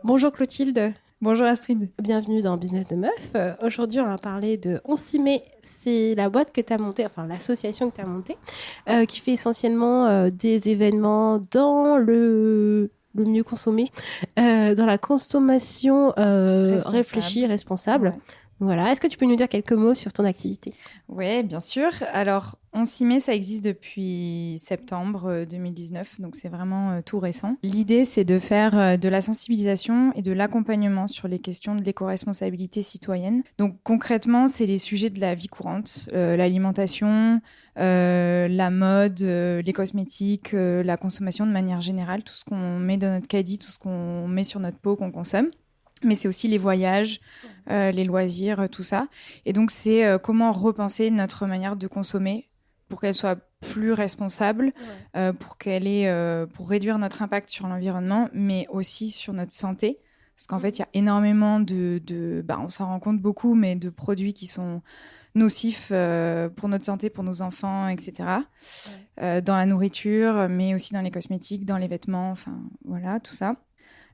Bonjour Clotilde, Bonjour Astrid. bienvenue dans Business de Meuf. Aujourd'hui, on va parler de On s'y met. C'est la boîte que tu as montée, enfin l'association que tu as montée, qui fait essentiellement des événements dans le mieux consommé, dans la consommation réfléchie, responsable. Ouais. Voilà. Est-ce que tu peux nous dire quelques mots sur ton activité? Ouais, bien sûr. Alors, On s'y met, ça existe depuis septembre 2019, donc c'est vraiment tout récent. L'idée, c'est de faire de la sensibilisation et de l'accompagnement sur les questions de l'éco-responsabilité citoyenne. Donc concrètement, c'est les sujets de la vie courante, l'alimentation, la mode, les cosmétiques, la consommation de manière générale, tout ce qu'on met dans notre caddie, tout ce qu'on met sur notre peau, qu'on consomme. Mais c'est aussi les voyages, les loisirs, tout ça. Et donc, c'est comment repenser notre manière de consommer pour qu'elle soit plus responsable, pour réduire notre impact sur l'environnement, mais aussi sur notre santé. Parce qu'en fait, il y a énormément on s'en rend compte beaucoup, mais de produits qui sont nocifs pour notre santé, pour nos enfants, etc. Dans la nourriture, mais aussi dans les cosmétiques, dans les vêtements, enfin, voilà, tout ça.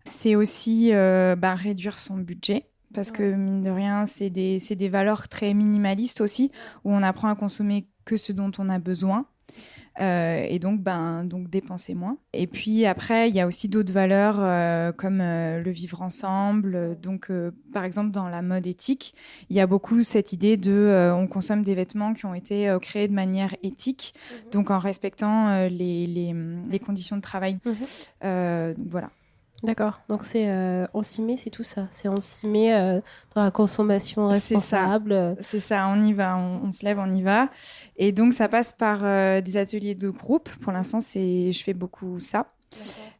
C'est aussi réduire son budget. Parce que, mine de rien, c'est des valeurs très minimalistes aussi, où on apprend à consommer que ce dont on a besoin. Et donc dépenser moins. Et puis après, il y a aussi d'autres valeurs comme le vivre ensemble. Donc, par exemple, dans la mode éthique, il y a beaucoup cette idée de on consomme des vêtements qui ont été créés de manière éthique, donc en respectant les conditions de travail. Donc voilà. D'accord. Donc on s'y met, c'est tout ça. C'est on s'y met dans la consommation C'est ça. responsable. C'est ça, on y va, on se lève, on y va. Et donc, ça passe par des ateliers de groupe. Pour l'instant, je fais beaucoup ça.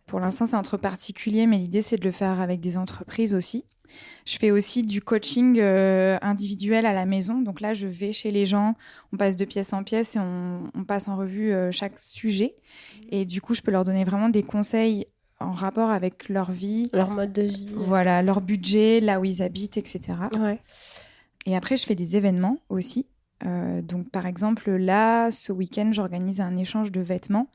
Pour l'instant, c'est entre particuliers, mais l'idée, c'est de le faire avec des entreprises aussi. Je fais aussi du coaching individuel à la maison. Donc là, je vais chez les gens, on passe de pièce en pièce et on passe en revue chaque sujet. Et du coup, je peux leur donner vraiment des conseils en rapport avec leur vie, Leur mode de vie. voilà, leur budget, là où ils habitent, etc. Ouais. Et après, je fais des événements aussi. Donc, par exemple, là, ce week-end, j'organise un échange de vêtements.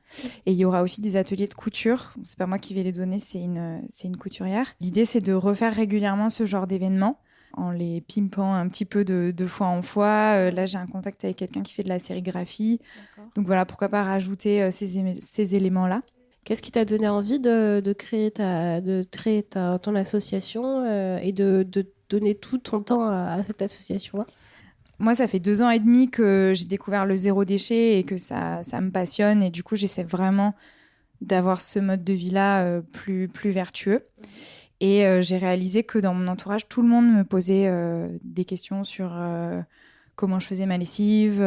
Et il y aura aussi des ateliers de couture. C'est pas moi qui vais les donner, c'est une couturière. L'idée, c'est de refaire régulièrement ce genre d'événements en les pimpant un petit peu de fois en fois. Là, j'ai un contact avec quelqu'un qui fait de la sérigraphie. D'accord. Donc voilà, pourquoi pas rajouter ces éléments-là. Qu'est-ce qui t'a donné envie de créer ton association et de donner tout ton temps à cette association-là? Moi, ça fait 2 ans et demi que j'ai découvert le zéro déchet et que ça me passionne. Et du coup, j'essaie vraiment d'avoir ce mode de vie-là plus vertueux. Et j'ai réalisé que dans mon entourage, tout le monde me posait des questions sur comment je faisais ma lessive,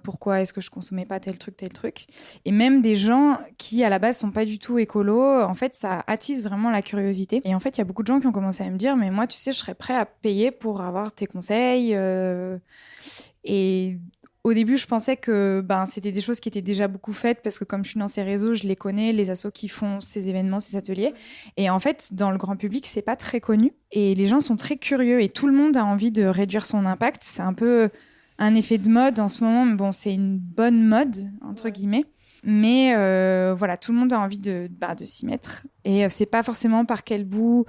pourquoi est-ce que je consommais pas tel truc. Et même des gens qui, à la base, sont pas du tout écolos, en fait, ça attise vraiment la curiosité. Et en fait, il y a beaucoup de gens qui ont commencé à me dire, mais moi, tu sais, je serais prêt à payer pour avoir tes conseils. Et au début, je pensais que c'était des choses qui étaient déjà beaucoup faites parce que comme je suis dans ces réseaux, je les connais, les assos qui font ces événements, ces ateliers. Et en fait, dans le grand public, c'est pas très connu. Et les gens sont très curieux et tout le monde a envie de réduire son impact. C'est un peu un effet de mode en ce moment. Mais bon, c'est une bonne mode, entre guillemets. Mais voilà, tout le monde a envie de s'y mettre. Et c'est pas forcément par quel bout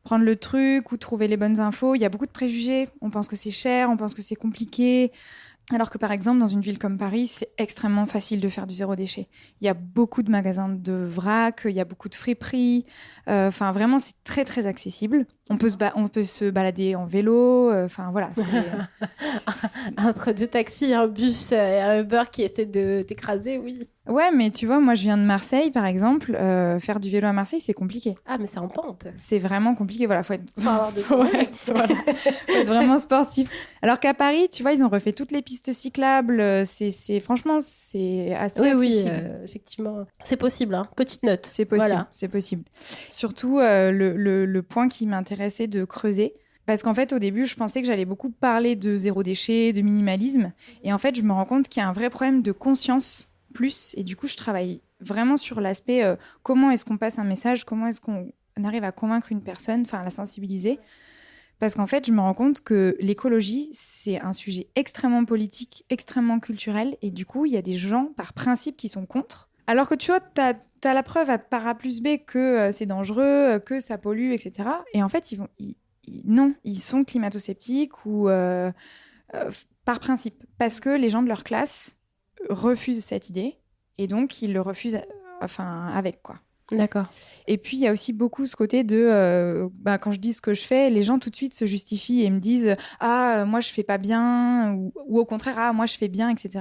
prendre le truc ou trouver les bonnes infos. Il y a beaucoup de préjugés. On pense que c'est cher, on pense que c'est compliqué. Alors que par exemple, dans une ville comme Paris, c'est extrêmement facile de faire du zéro déchet. Il y a beaucoup de magasins de vrac, il y a beaucoup de friperies. Enfin, vraiment, c'est très, très accessible. On peut se balader en vélo. Enfin, voilà. Entre deux taxis, un bus et un Uber qui essaie de t'écraser, oui. Ouais, mais tu vois, moi, je viens de Marseille, par exemple. Faire du vélo à Marseille, c'est compliqué. Ah, mais c'est en pente. C'est vraiment compliqué. Voilà, faut avoir de ouais, voilà. Faut être vraiment sportif. Alors qu'à Paris, tu vois, ils ont refait toutes les pistes cyclables. Franchement, c'est assez accessible. Oui, effectivement. C'est possible, hein. Petite note. C'est possible, Voilà. c'est possible. Surtout, le point qui m'intéressait de creuser, parce qu'en fait, au début, je pensais que j'allais beaucoup parler de zéro déchet, de minimalisme. Et en fait, je me rends compte qu'il y a un vrai problème de conscience plus. Et du coup, je travaille vraiment sur l'aspect comment est-ce qu'on passe un message, comment est-ce qu'on arrive à convaincre une personne, enfin, à la sensibiliser. Parce qu'en fait, je me rends compte que l'écologie, c'est un sujet extrêmement politique, extrêmement culturel. Et du coup, il y a des gens, par principe, qui sont contre, Alors que tu vois, t'as la preuve par A plus B que c'est dangereux, que ça pollue, etc. Et en fait, non, ils sont climato-sceptiques ou par principe. Parce que les gens de leur classe refusent cette idée et donc ils le refusent avec quoi. D'accord. Et puis, il y a aussi beaucoup ce côté de, quand je dis ce que je fais, les gens tout de suite se justifient et me disent « Ah, moi, je fais pas bien » ou au contraire « Ah, moi, je fais bien », etc.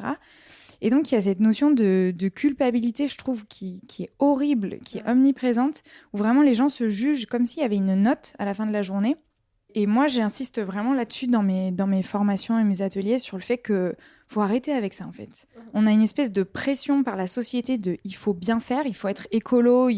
Et donc, il y a cette notion de culpabilité, je trouve, qui est horrible, qui est omniprésente, où vraiment les gens se jugent comme s'il y avait une note à la fin de la journée. Et moi, j'insiste vraiment là-dessus dans mes formations et mes ateliers sur le fait que faut arrêter avec ça, en fait. On a une espèce de pression par la société de il faut bien faire, il faut être écolo,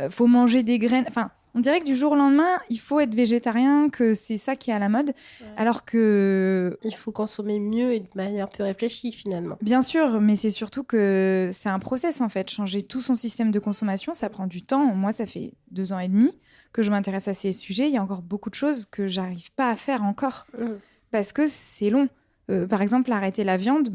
faut manger des graines. Enfin, on dirait que du jour au lendemain, il faut être végétarien, que c'est ça qui est à la mode, alors que... Il faut consommer mieux et de manière plus réfléchie, finalement. Bien sûr, mais c'est surtout que c'est un process, en fait. Changer tout son système de consommation, ça prend du temps. Moi, ça fait 2 ans et demi que je m'intéresse à ces sujets. Il y a encore beaucoup de choses que j'arrive pas à faire encore, parce que c'est long. Par exemple, arrêter la viande,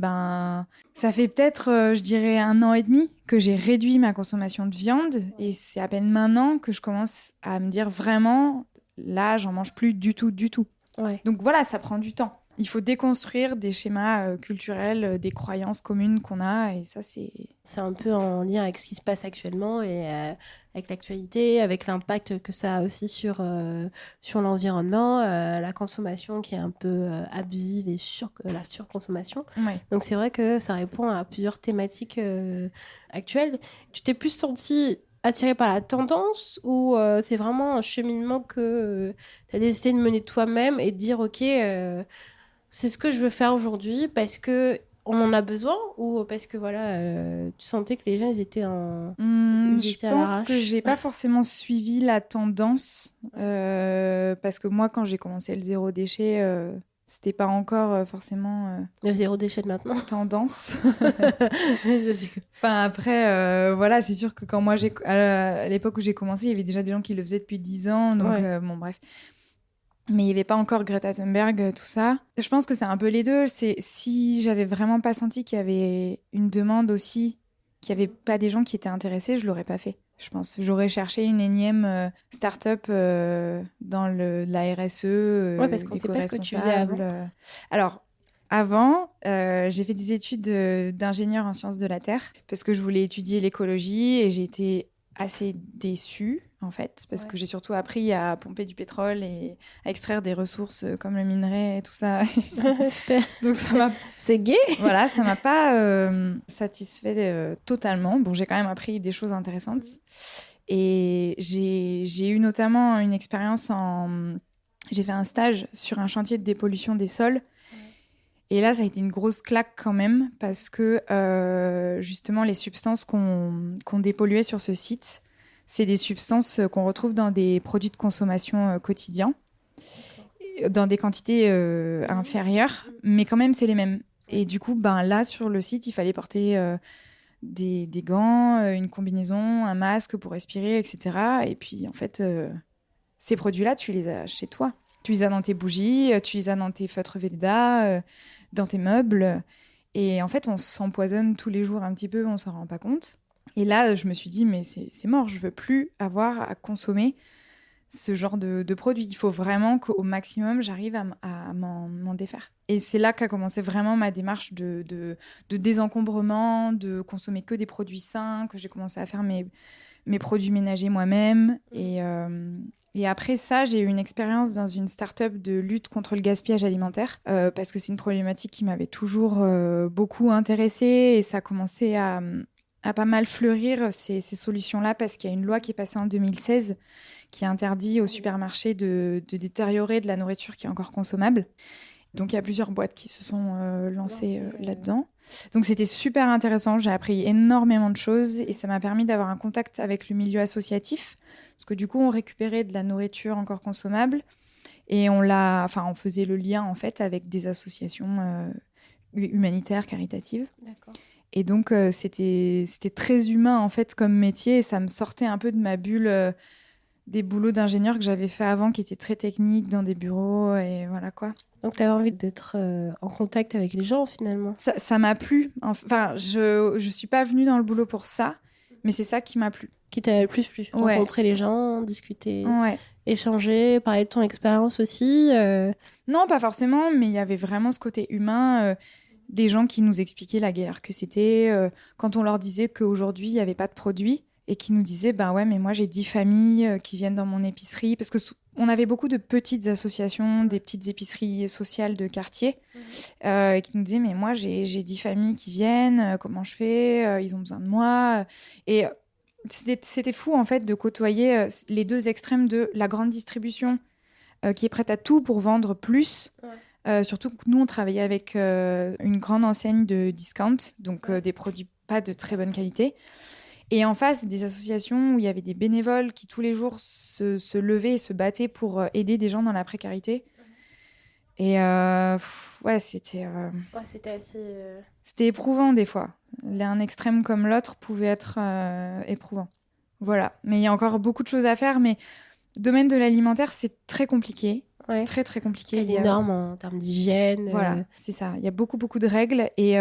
ça fait peut-être, je dirais, 1 an et demi que j'ai réduit ma consommation de viande. Et c'est à peine maintenant que je commence à me dire vraiment, là, j'en mange plus du tout, du tout. Ouais. Donc voilà, ça prend du temps. Il faut déconstruire des schémas culturels, des croyances communes qu'on a. Et ça, c'est... C'est un peu en lien avec ce qui se passe actuellement et avec l'actualité, avec l'impact que ça a aussi sur l'environnement, la consommation qui est un peu abusive et la surconsommation. Ouais. Donc c'est vrai que ça répond à plusieurs thématiques actuelles. Tu t'es plus sentie attirée par la tendance ou c'est vraiment un cheminement que tu as décidé de mener toi-même et de dire ok, c'est ce que je veux faire aujourd'hui parce que on en a besoin ou parce que voilà, tu sentais que les gens ils étaient Je à pense l'arrache. que j'ai pas forcément suivi la tendance parce que moi, quand j'ai commencé le zéro déchet, c'était pas encore forcément Le zéro déchet de maintenant. tendance. Enfin, après, voilà, c'est sûr que quand moi, à l'époque où j'ai commencé, il y avait déjà des gens qui le faisaient depuis 10 ans. Donc, bon, bref. Mais il n'y avait pas encore Greta Thunberg, tout ça. Je pense que c'est un peu les deux. Si j'avais vraiment pas senti qu'il y avait une demande aussi, qu'il n'y avait pas des gens qui étaient intéressés, je l'aurais pas fait. Je pense j'aurais cherché une énième start-up dans la RSE. Ouais, parce qu'on sait pas ce que tu faisais avant. Alors, avant, j'ai fait des études d'ingénieur en sciences de la Terre parce que je voulais étudier l'écologie et j'ai été assez déçue en fait parce que j'ai surtout appris à pomper du pétrole et à extraire des ressources comme le minerai et tout ça. Donc c'est gay. Voilà, ça m'a pas satisfait totalement. Bon, j'ai quand même appris des choses intéressantes et j'ai eu notamment une expérience j'ai fait un stage sur un chantier de dépollution des sols. Et là, ça a été une grosse claque quand même, parce que justement, les substances qu'on dépolluait sur ce site, c'est des substances qu'on retrouve dans des produits de consommation quotidiens, dans des quantités inférieures, mais quand même, c'est les mêmes. Et du coup, là, sur le site, il fallait porter des gants, une combinaison, un masque pour respirer, etc. Et puis, en fait, ces produits-là, tu les as chez toi. Tu les as dans tes bougies, tu les as dans tes feutres Velleda, dans tes meubles. Et en fait, on s'empoisonne tous les jours un petit peu, on s'en rend pas compte. Et là, je me suis dit, mais c'est mort, je veux plus avoir à consommer ce genre de produits. Il faut vraiment qu'au maximum, j'arrive à m'en défaire. Et c'est là qu'a commencé vraiment ma démarche de désencombrement, de consommer que des produits sains, que j'ai commencé à faire mes produits ménagers moi-même. Et après ça, j'ai eu une expérience dans une start-up de lutte contre le gaspillage alimentaire parce que c'est une problématique qui m'avait toujours beaucoup intéressée et ça a commencé à pas mal fleurir ces solutions-là parce qu'il y a une loi qui est passée en 2016 qui interdit aux supermarchés de détériorer de la nourriture qui est encore consommable. Donc, il y a plusieurs boîtes qui se sont lancées là-dedans. Donc, c'était super intéressant. J'ai appris énormément de choses et ça m'a permis d'avoir un contact avec le milieu associatif. Parce que du coup, on récupérait de la nourriture encore consommable et on faisait le lien, en fait, avec des associations humanitaires, caritatives. D'accord. Et donc, c'était très humain, en fait, comme métier. Et ça me sortait un peu de ma bulle des boulots d'ingénieur que j'avais fait avant, qui étaient très techniques, dans des bureaux, et voilà quoi. Donc, tu avais envie d'être en contact avec les gens, finalement. Ça m'a plu. Enfin, je suis pas venue dans le boulot pour ça, mais c'est ça qui m'a plu. Qui t'a le plus plu. Ouais. Rencontrer les gens, discuter, Ouais. échanger, parler de ton expérience aussi. Non, pas forcément, mais il y avait vraiment ce côté humain, des gens qui nous expliquaient la galère que c'était, quand on leur disait qu'aujourd'hui, il n'y avait pas de produits, et qui nous disaient, ben ouais, mais moi, j'ai 10 familles qui viennent dans mon épicerie, parce que on avait beaucoup de petites associations, des petites épiceries sociales de quartier, qui nous disaient, mais moi, j'ai 10 familles qui viennent, comment je fais, ils ont besoin de moi. Et c'était fou, en fait, de côtoyer les deux extrêmes de la grande distribution, qui est prête à tout pour vendre plus. Surtout que nous, on travaillait avec une grande enseigne de discount, donc des produits pas de très bonne qualité. Et en face, des associations où il y avait des bénévoles qui tous les jours se levaient et se battaient pour aider des gens dans la précarité. Et ouais, c'était... c'était assez... C'était éprouvant des fois. L'un extrême comme l'autre pouvait être éprouvant. Voilà. Mais il y a encore beaucoup de choses à faire, mais le domaine de l'alimentaire, c'est très compliqué. Ouais. Très, très compliqué. Il y a des normes en termes d'hygiène. Voilà, c'est ça. Il y a beaucoup, beaucoup de règles. Et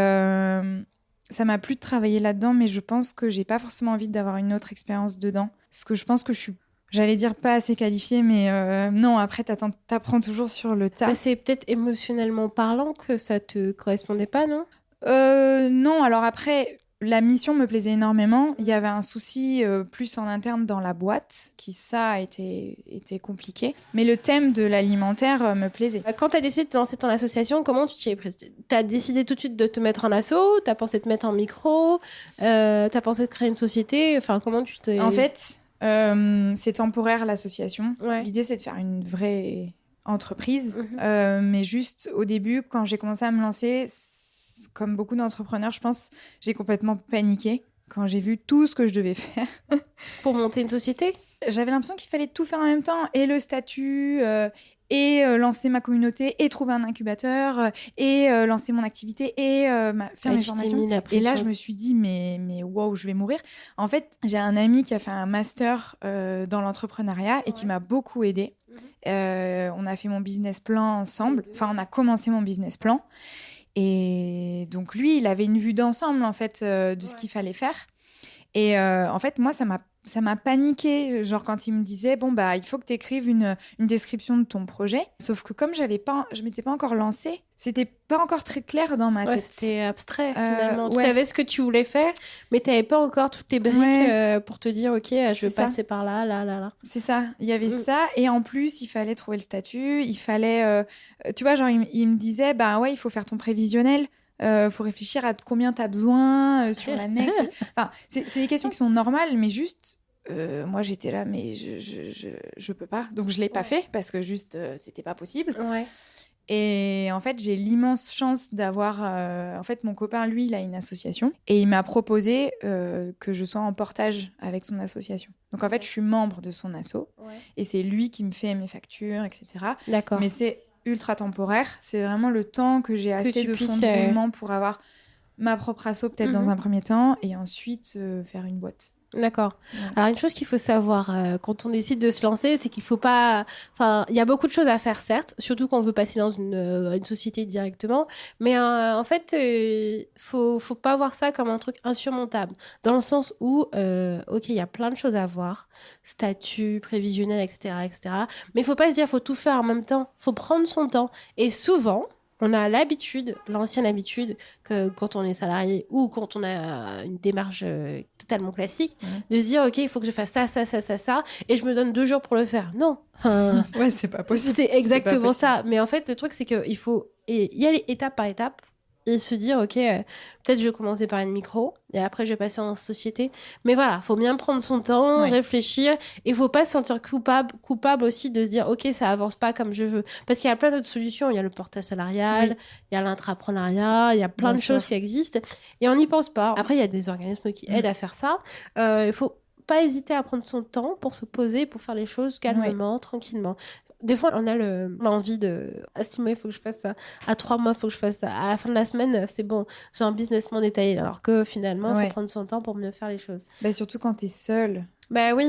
ça m'a plu de travailler là-dedans, mais je pense que j'ai pas forcément envie d'avoir une autre expérience dedans. Parce que je pense que je suis, j'allais dire pas assez qualifiée, mais non, après, t'apprends toujours sur le tas. Mais c'est peut-être émotionnellement parlant que ça te correspondait pas, non ? Non, alors après... La mission me plaisait énormément. Il y avait un souci plus en interne dans la boîte, qui ça a été compliqué. Mais le thème de l'alimentaire me plaisait. Quand tu as décidé de te lancer ton association, comment tu t'y es prise ? Tu as décidé tout de suite de te mettre en asso ? Tu as pensé te mettre en micro ? Tu as pensé de créer une société ? Enfin, comment tu t'es... En fait, c'est temporaire l'association. Ouais. L'idée, c'est de faire une vraie entreprise. Mais juste au début, quand j'ai commencé à me lancer... Comme beaucoup d'entrepreneurs, je pense, j'ai complètement paniqué quand j'ai vu tout ce que je devais faire. Pour monter une société ? J'avais l'impression qu'il fallait tout faire en même temps, et le statut, et lancer ma communauté, et trouver un incubateur, et lancer mon activité, et faire mes formations. Et là, je me suis dit, mais wow, je vais mourir. En fait, j'ai un ami qui a fait un master dans l'entrepreneuriat et qui m'a beaucoup aidée. On a fait mon business plan ensemble. Enfin, on a commencé mon business plan. Et donc, lui, il avait une vue d'ensemble, en fait, de ce qu'il fallait faire. Et en fait, moi, ça m'a paniqué, genre quand il me disait, bon, bah, il faut que tu écrives une description de ton projet. Sauf que comme je m'étais pas encore lancée, c'était pas encore très clair dans ma tête. C'était abstrait, finalement. Tu savais ce que tu voulais faire, mais tu n'avais pas encore toutes les briques pour te dire, OK, je vais passer par là, là, là, là. C'est ça. Il y avait ça. Et en plus, il fallait trouver le statut. Il fallait... tu vois, genre, il me disait, bah ouais, il faut faire ton prévisionnel. Faut réfléchir à combien tu as besoin sur l'annexe. Enfin, c'est des questions qui sont normales, mais juste... moi, j'étais là, mais je peux pas. Donc, je l'ai pas fait parce que juste, c'était pas possible. Ouais. Et en fait, j'ai l'immense chance d'avoir... en fait, mon copain, lui, il a une association. Et il m'a proposé que je sois en portage avec son association. Donc, en fait, je suis membre de son asso. Ouais. Et c'est lui qui me fait mes factures, etc. D'accord. Mais c'est ultra temporaire. C'est vraiment le temps que j'ai assez de fonds de roulement pour avoir ma propre asso, peut-être dans un premier temps. Et ensuite, faire une boîte. D'accord. Ouais. Alors, une chose qu'il faut savoir quand on décide de se lancer, c'est qu'il faut pas... Enfin, il y a beaucoup de choses à faire, certes, surtout quand on veut passer dans une société directement. Mais en fait, faut pas voir ça comme un truc insurmontable. Dans le sens où, OK, il y a plein de choses à voir. Statut, prévisionnel, etc., etc. Mais il faut pas se dire, faut tout faire en même temps. Faut prendre son temps. Et souvent... On a l'ancienne habitude, que quand on est salarié ou quand on a une démarche totalement classique, de se dire, OK, il faut que je fasse ça, et je me donne 2 jours pour le faire. Non. Ouais, c'est pas possible. C'est exactement ça. Mais en fait, le truc, c'est qu'il faut y aller étape par étape et se dire, OK, peut-être je vais commencer par une micro et après je vais passer en société. Mais voilà, faut bien prendre son temps, réfléchir, et faut pas se sentir coupable aussi de se dire, OK, ça avance pas comme je veux. Parce qu'il y a plein d'autres solutions. Il y a le portage salarial, il y a l'intrapreneuriat, il y a plein de choses qui existent et on n'y pense pas. Après, il y a des organismes qui aident à faire ça. Il faut pas hésiter à prendre son temps pour se poser, pour faire les choses calmement, tranquillement. Des fois, on a l'envie de à 6 mois, il faut que je fasse ça. À 3 mois, il faut que je fasse ça. À la fin de la semaine, c'est bon, j'ai un business moins détaillé. Alors que finalement, il faut prendre son temps pour mieux faire les choses. Bah, surtout quand tu es seule. Bah oui,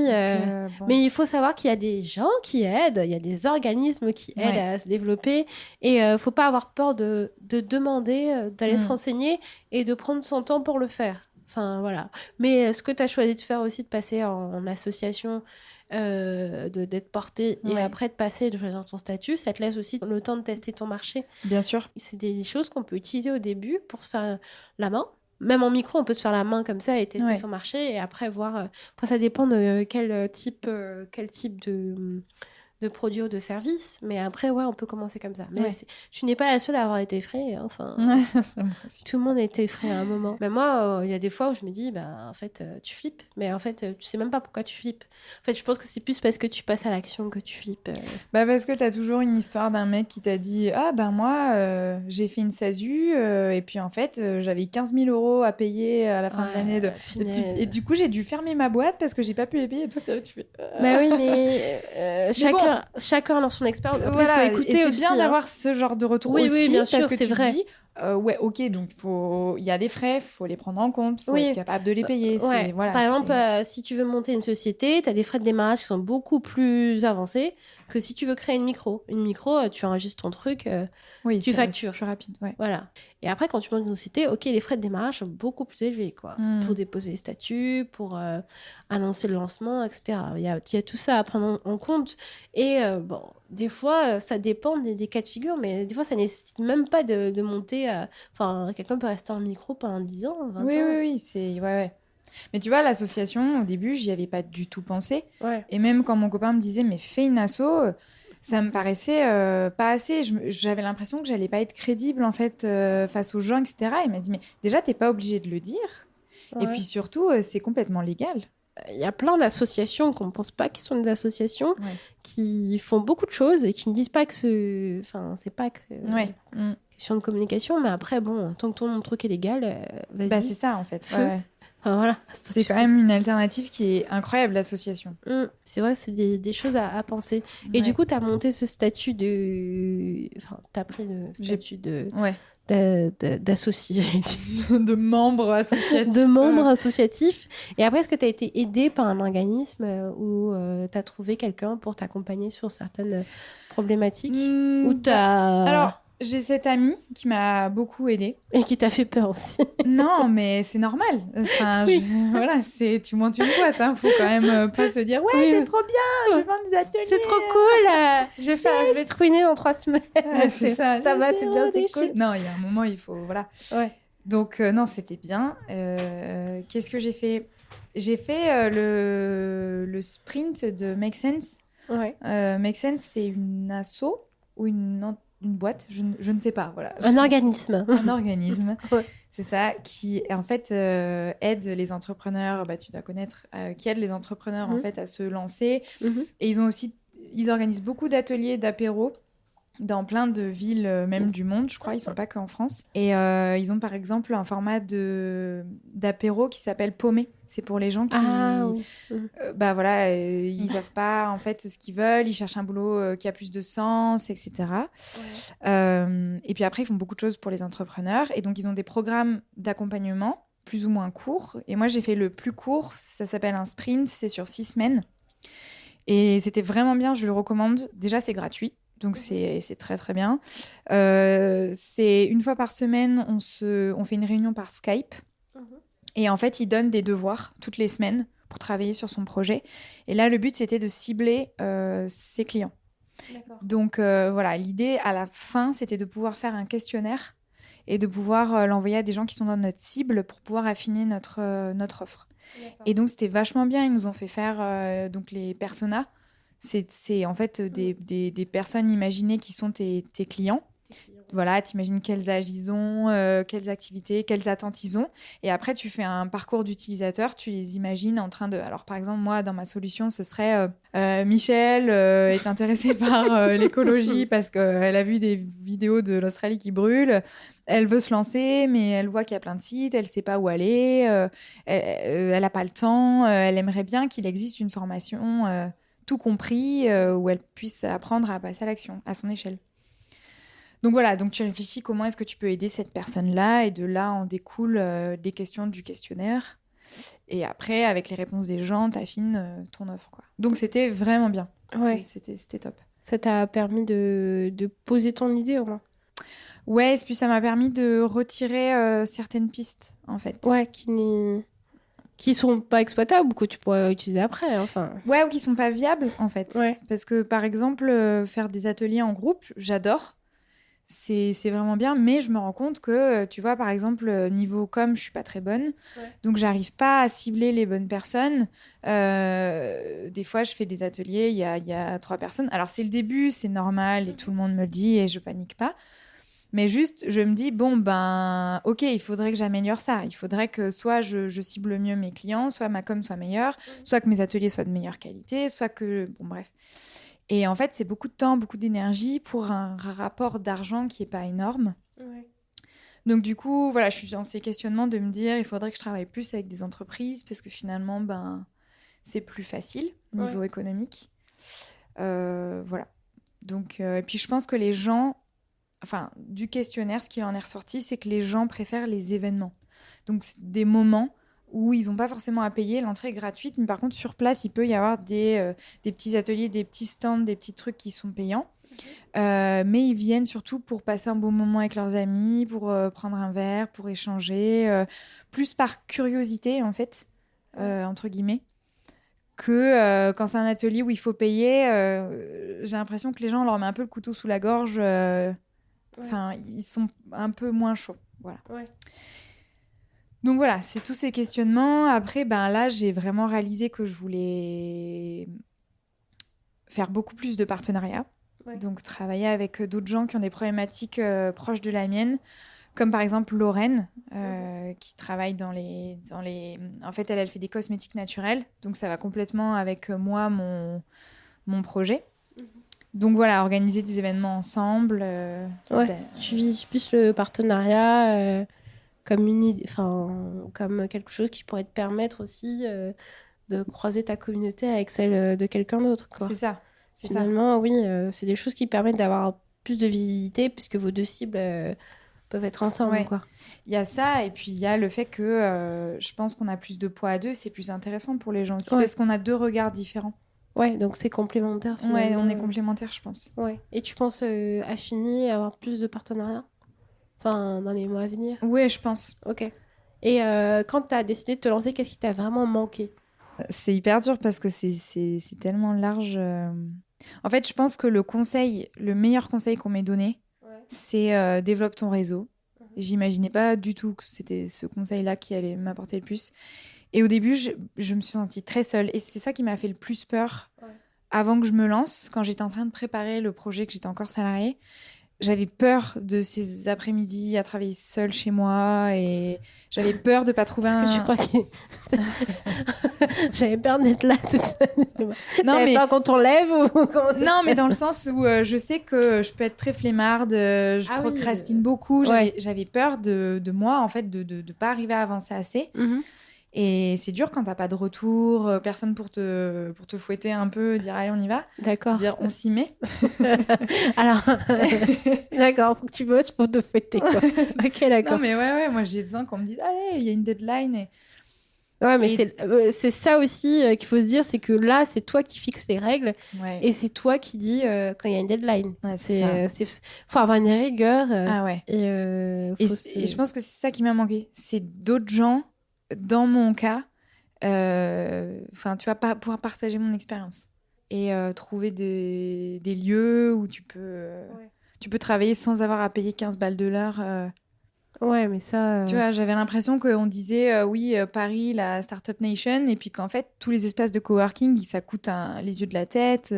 mais il faut savoir qu'il y a des gens qui aident, il y a des organismes qui aident à se développer. Et faut pas avoir peur de demander, d'aller se renseigner et de prendre son temps pour le faire. Enfin, voilà. Mais ce que tu as choisi de faire aussi, de passer en association, d'être porté et après de passer, de choisir ton statut, ça te laisse aussi le temps de tester ton marché. Bien sûr. C'est des choses qu'on peut utiliser au début pour se faire la main. Même en micro, on peut se faire la main comme ça et tester son marché et après voir. Après, ça dépend de quel type de produits ou de services. Mais après, on peut commencer comme ça. Mais tu n'es pas la seule à avoir été effrayée. Enfin, tout le monde a été effrayé à un moment. Mais moi, il y a des fois où je me dis, en fait, tu flippes. Mais en fait, tu sais même pas pourquoi tu flippes. En fait, je pense que c'est plus parce que tu passes à l'action que tu flippes. Parce que tu as toujours une histoire d'un mec qui t'a dit, ah moi, j'ai fait une SASU et puis en fait, j'avais 15 000 euros à payer à la fin de l'année. Et du coup, j'ai dû fermer ma boîte parce que j'ai pas pu les payer. Et toi, tu fais... Bah oui, mais chacun dans son expérience. Après, il faut écouter et aussi. C'est bien d'avoir ce genre de retour aussi. Oui, bien sûr, parce que c'est vrai. Dis, ok, donc il y a des frais, il faut les prendre en compte, il faut être capable de les payer. Par exemple, si tu veux monter une société, tu as des frais de démarrage qui sont beaucoup plus avancés que si tu veux créer une micro. Une micro, tu enregistres ton truc, tu factures. C'est plus rapide. Voilà. Et après, quand tu montes une société, ok, les frais de démarrage sont beaucoup plus élevés, quoi. Pour déposer les statuts, pour annoncer le lancement, etc. Il y a tout ça à prendre en compte. Et des fois, ça dépend des cas de figure, mais des fois, ça nécessite même pas de monter. Enfin, quelqu'un peut rester en micro pendant 10 ans, 20 ans. Oui, c'est... Ouais. Mais tu vois, l'association, au début, j'y avais pas du tout pensé. Et même quand mon copain me disait, mais fais une asso, ça me paraissait pas assez. J'avais l'impression que j'allais pas être crédible, en fait, face aux gens, etc. Il m'a dit, mais déjà, t'es pas obligé de le dire. Et puis surtout, c'est complètement légal. Il y a plein d'associations qu'on ne pense pas qui sont des associations qui font beaucoup de choses et qui ne disent pas que c'est pas que question de communication, mais après, bon, tant que ton truc est légal, vas-y. C'est ça, en fait. Voilà. C'est quand même une alternative qui est incroyable, l'association. C'est vrai, c'est des choses à penser. Et du coup, tu as monté ce statut de... Enfin, tu as pris le statut de... d'associé, de membre associatif. De membre associatif. Et après, est-ce que tu as été aidé par un organisme ou tu as trouvé quelqu'un pour t'accompagner sur certaines problématiques Alors, j'ai cette amie qui m'a beaucoup aidée. Et qui t'a fait peur aussi. Non, mais c'est normal. Enfin, voilà, tu montes une boîte, faut quand même pas se dire c'est trop bien, je vais vendre des ateliers. C'est trop cool, je vais te ruiner dans 3 semaines. C'est ça. Ça va, c'est bien, c'est cool. Non, il y a un moment, il faut... Voilà. Donc, non, c'était bien. Qu'est-ce que j'ai fait ? J'ai fait le sprint de Make Sense. Make Sense, c'est une asso ou une boîte, je ne sais pas. Voilà. Un organisme. Un organisme, c'est ça, qui en fait aide les entrepreneurs, tu dois connaître, qui aide les entrepreneurs en fait à se lancer. Et ils organisent beaucoup d'ateliers, d'apéros dans plein de villes, même du monde, je crois. Ils sont pas qu'en France. Et ils ont par exemple un format d'apéro qui s'appelle Paumé. C'est pour les gens qui, ils savent pas en fait ce qu'ils veulent, ils cherchent un boulot qui a plus de sens, etc. Et puis après, ils font beaucoup de choses pour les entrepreneurs. Et donc, ils ont des programmes d'accompagnement plus ou moins courts. Et moi, j'ai fait le plus court. Ça s'appelle un sprint. C'est sur 6 semaines. Et c'était vraiment bien. Je le recommande. Déjà, c'est gratuit. Donc, c'est très, très bien. C'est une fois par semaine, on fait une réunion par Skype. Et en fait, il donne des devoirs toutes les semaines pour travailler sur son projet. Et là, le but, c'était de cibler ses clients. Donc, l'idée, à la fin, c'était de pouvoir faire un questionnaire et de pouvoir l'envoyer à des gens qui sont dans notre cible pour pouvoir affiner notre offre. Et donc, c'était vachement bien. Ils nous ont fait faire donc les personas. C'est en fait des personnes imaginées qui sont tes clients. Voilà, t'imagines quels âges ils ont, quelles activités, quelles attentes ils ont. Et après, tu fais un parcours d'utilisateur, tu les imagines en train de... Alors, par exemple, moi, dans ma solution, ce serait Michel est intéressée par l'écologie parce qu'elle a vu des vidéos de l'Australie qui brûle. Elle veut se lancer, mais elle voit qu'il y a plein de sites, elle ne sait pas où aller, elle n'a pas le temps, elle aimerait bien qu'il existe une formation tout compris, où elle puisse apprendre à passer à l'action, à son échelle. Donc voilà, donc tu réfléchis comment est-ce que tu peux aider cette personne-là, et de là en découlent des questions du questionnaire. Et après, avec les réponses des gens, t'affines ton offre, quoi. Donc c'était vraiment bien. Ouais. C'était top. Ça t'a permis de poser ton idée au moins. Ouais, et puis ça m'a permis de retirer certaines pistes, en fait. Ouais, qui sont pas exploitables ou que tu pourrais utiliser après, hein, enfin. Ouais, ou qui sont pas viables, en fait. Ouais. Parce que, par exemple, faire des ateliers en groupe, j'adore. C'est vraiment bien, mais je me rends compte que, tu vois, par exemple, niveau com, je suis pas très bonne. Ouais. Donc, j'arrive pas à cibler les bonnes personnes. Des fois, je fais des ateliers, il y a 3 personnes. Alors, c'est le début, c'est normal, et tout le monde me le dit, et je panique pas. Mais juste, je me dis, bon, ben, ok, il faudrait que j'améliore ça. Il faudrait que soit je cible mieux mes clients, soit ma com soit meilleure, soit que mes ateliers soient de meilleure qualité, soit que... Bon, bref. Et en fait, c'est beaucoup de temps, beaucoup d'énergie pour un rapport d'argent qui n'est pas énorme. Ouais. Donc, du coup, voilà, je suis dans ces questionnements de me dire, il faudrait que je travaille plus avec des entreprises parce que finalement, ben, c'est plus facile niveau économique. Voilà. Donc, et puis, je pense que les gens... Enfin, du questionnaire, ce qu'il en est ressorti, c'est que les gens préfèrent les événements. Donc, des moments où ils n'ont pas forcément à payer, l'entrée est gratuite, mais par contre, sur place, il peut y avoir des petits ateliers, des petits stands, des petits trucs qui sont payants. Mais ils viennent surtout pour passer un bon moment avec leurs amis, pour prendre un verre, pour échanger, plus par curiosité, en fait, entre guillemets, que quand c'est un atelier où il faut payer, j'ai l'impression que les gens, on leur met un peu le couteau sous la gorge. Enfin, ils sont un peu moins chauds. Voilà. Ouais. Donc voilà, c'est tous ces questionnements. Après, ben là, j'ai vraiment réalisé que je voulais faire beaucoup plus de partenariats. Ouais. Donc travailler avec d'autres gens qui ont des problématiques proches de la mienne, comme par exemple Lorraine, qui travaille dans les... En fait, elle fait des cosmétiques naturels. Donc ça va complètement avec moi, mon projet. Donc voilà, organiser des événements ensemble. Tu vises plus le partenariat comme une idée, enfin, comme quelque chose qui pourrait te permettre aussi de croiser ta communauté avec celle de quelqu'un d'autre, quoi. C'est ça. Finalement, oui, c'est des choses qui permettent d'avoir plus de visibilité puisque vos deux cibles peuvent être ensemble, quoi. Il y a ça, et puis il y a le fait que je pense qu'on a plus de poids à deux, c'est plus intéressant pour les gens aussi, parce qu'on a 2 regards différents. Ouais, donc c'est complémentaire finalement. Ouais, on est complémentaires, je pense. Ouais. Et tu penses affiner, avoir plus de partenariats? Enfin, dans les mois à venir? Ouais, je pense. Ok. Et quand tu as décidé de te lancer, qu'est-ce qui t'a vraiment manqué? C'est hyper dur parce que c'est tellement large. En fait, je pense que le meilleur conseil qu'on m'ait donné, c'est développe ton réseau. J'imaginais pas du tout que c'était ce conseil-là qui allait m'apporter le plus. Et au début, je me suis sentie très seule. Et c'est ça qui m'a fait le plus peur avant que je me lance, quand j'étais en train de préparer le projet, que j'étais encore salariée. J'avais peur de ces après-midi à travailler seule chez moi, et j'avais peur de pas trouver Est-ce que tu crois que j'avais peur d'être là toute seule? Non, mais peur quand on lève ou comment ça non, mais dans le sens où je sais que je peux être très flemmarde, je procrastine beaucoup. J'avais peur de moi, en fait, de pas arriver à avancer assez. Et c'est dur quand t'as pas de retour, personne pour te fouetter un peu, dire allez, on y va. D'accord. Dire on s'y met. Alors, d'accord, faut que tu bosses pour te fouetter, quoi. Ok, d'accord. Non, mais ouais, moi j'ai besoin qu'on me dise allez, il y a une deadline. Ouais, mais c'est ça aussi qu'il faut se dire, c'est que là, c'est toi qui fixes les règles et c'est toi qui dis quand il y a une deadline. Ouais, faut avoir une rigueur. Et je pense que c'est ça qui m'a manqué. C'est d'autres gens, dans mon cas, tu vas pouvoir partager mon expérience et trouver des lieux où tu peux travailler sans avoir à payer 15 balles de l'heure. Ouais, mais ça... Tu vois, j'avais l'impression qu'on disait, Paris, la Startup Nation, et puis qu'en fait, tous les espaces de coworking, ça coûte les yeux de la tête.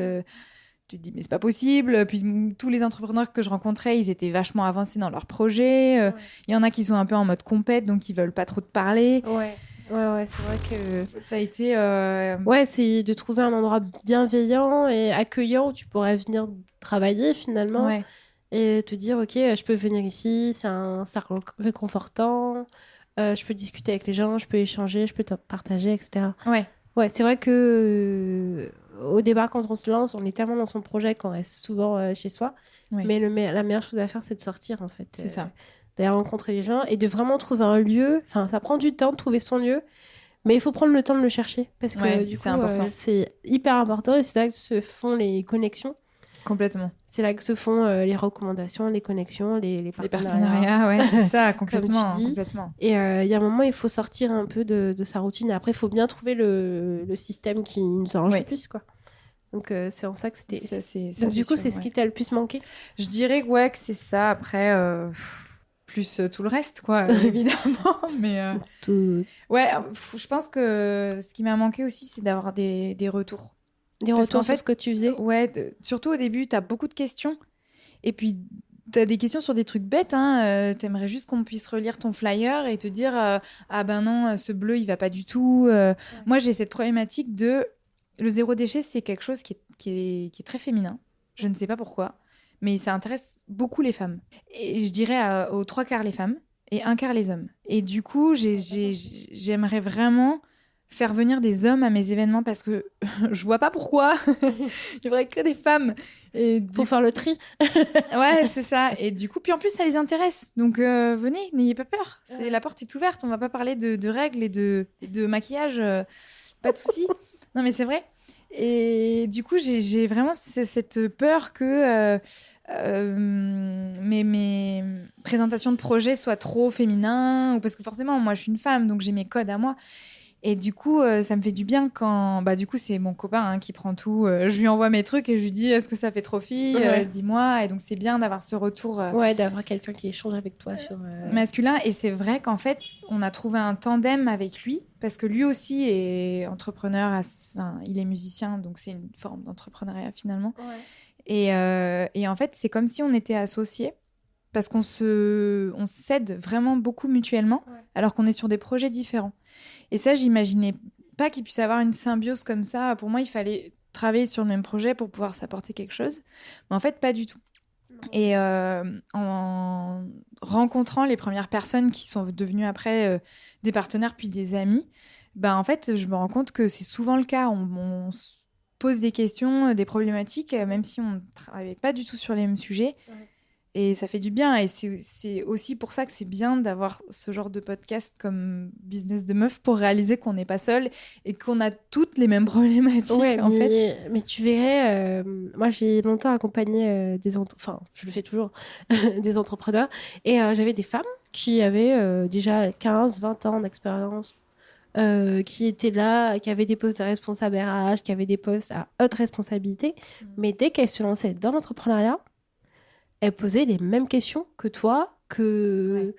Tu te dis, mais c'est pas possible. Puis tous les entrepreneurs que je rencontrais, ils étaient vachement avancés dans leur projet. Il y en a qui sont un peu en mode compète, donc ils veulent pas trop te parler. Ouais, c'est vrai que... Ça a été... Ouais, c'est de trouver un endroit bienveillant et accueillant où tu pourrais venir travailler, finalement. Ouais. Et te dire, ok, je peux venir ici, c'est un cercle réconfortant, je peux discuter avec les gens, je peux échanger, je peux te partager, etc. Ouais, c'est vrai que au départ, quand on se lance, on est tellement dans son projet qu'on reste souvent chez soi. Oui. Mais la meilleure chose à faire, c'est de sortir, en fait. C'est ça. D'aller rencontrer les gens et de vraiment trouver un lieu. Enfin, ça prend du temps de trouver son lieu, mais il faut prendre le temps de le chercher parce que Ouais, du c'est coup, important. c'est hyper important et c'est là que se font les connexions. Complètement. C'est là que se font les recommandations, les connexions, les partenariats. Les partenariats, ouais, c'est ça, Comme complètement. tu dis. Complètement. Et il y a un moment, il faut sortir un peu de sa routine. Et après, il faut bien trouver le système qui nous arrange le plus, quoi. Donc, c'est en ça que c'était... Donc, du coup, c'est ce qui t'a le plus manqué? Je dirais que c'est ça. Après, plus tout le reste, quoi, évidemment. Mais ouais, je pense que ce qui m'a manqué aussi, c'est d'avoir des retours. Des retours sur ce que tu faisais? Ouais, surtout au début, t'as beaucoup de questions. Et puis, t'as des questions sur des trucs bêtes. Hein. T'aimerais juste qu'on puisse relire ton flyer et te dire ah ben non, ce bleu, il va pas du tout. Ouais. Moi, j'ai cette problématique de... Le zéro déchet, c'est quelque chose qui est très féminin. Je ne sais pas pourquoi. Mais ça intéresse beaucoup les femmes. Et je dirais aux 3/4 les femmes et 1/4 les hommes. Et du coup, j'aimerais vraiment faire venir des hommes à mes événements parce que je vois pas pourquoi il y aurait que des femmes. Faut faire le tri. Ouais, c'est ça. Et du coup, puis en plus, ça les intéresse. Donc, venez, n'ayez pas peur. La porte est ouverte. On va pas parler de règles et de maquillage. Pas de souci. Non, mais c'est vrai. Et du coup, j'ai vraiment cette peur que mes présentations de projets soient trop féminins. Ou parce que forcément, moi, je suis une femme, donc j'ai mes codes à moi. Et du coup, ça me fait du bien quand... Bah, du coup, c'est mon copain qui prend tout. Je lui envoie mes trucs et je lui dis, est-ce que ça fait trop fille Dis-moi. Et donc, c'est bien d'avoir ce retour... Ouais, d'avoir quelqu'un qui échange avec toi sur... masculin. Et c'est vrai qu'en fait, on a trouvé un tandem avec lui parce que lui aussi est entrepreneur. Il est musicien, donc c'est une forme d'entrepreneuriat finalement. Ouais. Et en fait, c'est comme si on était associés parce qu'on s'aide vraiment beaucoup mutuellement alors qu'on est sur des projets différents. Et ça, j'imaginais pas qu'il puisse avoir une symbiose comme ça. Pour moi, il fallait travailler sur le même projet pour pouvoir s'apporter quelque chose. Mais en fait, pas du tout. Et en rencontrant les premières personnes qui sont devenues après des partenaires puis des amis, en fait, je me rends compte que c'est souvent le cas. On se pose des questions, des problématiques, même si on ne travaillait pas du tout sur les mêmes sujets. Ouais. Et ça fait du bien. Et c'est aussi pour ça que c'est bien d'avoir ce genre de podcast comme Business de Meuf pour réaliser qu'on n'est pas seul et qu'on a toutes les mêmes problématiques, en fait. Mais tu verrais, moi, j'ai longtemps accompagné enfin, je le fais toujours, des entrepreneurs. Et j'avais des femmes qui avaient déjà 15, 20 ans d'expérience, qui étaient là, qui avaient des postes de responsable RH, qui avaient des postes à haute responsabilité. Mais dès qu'elles se lançaient dans l'entrepreneuriat, elle posait les mêmes questions que toi, que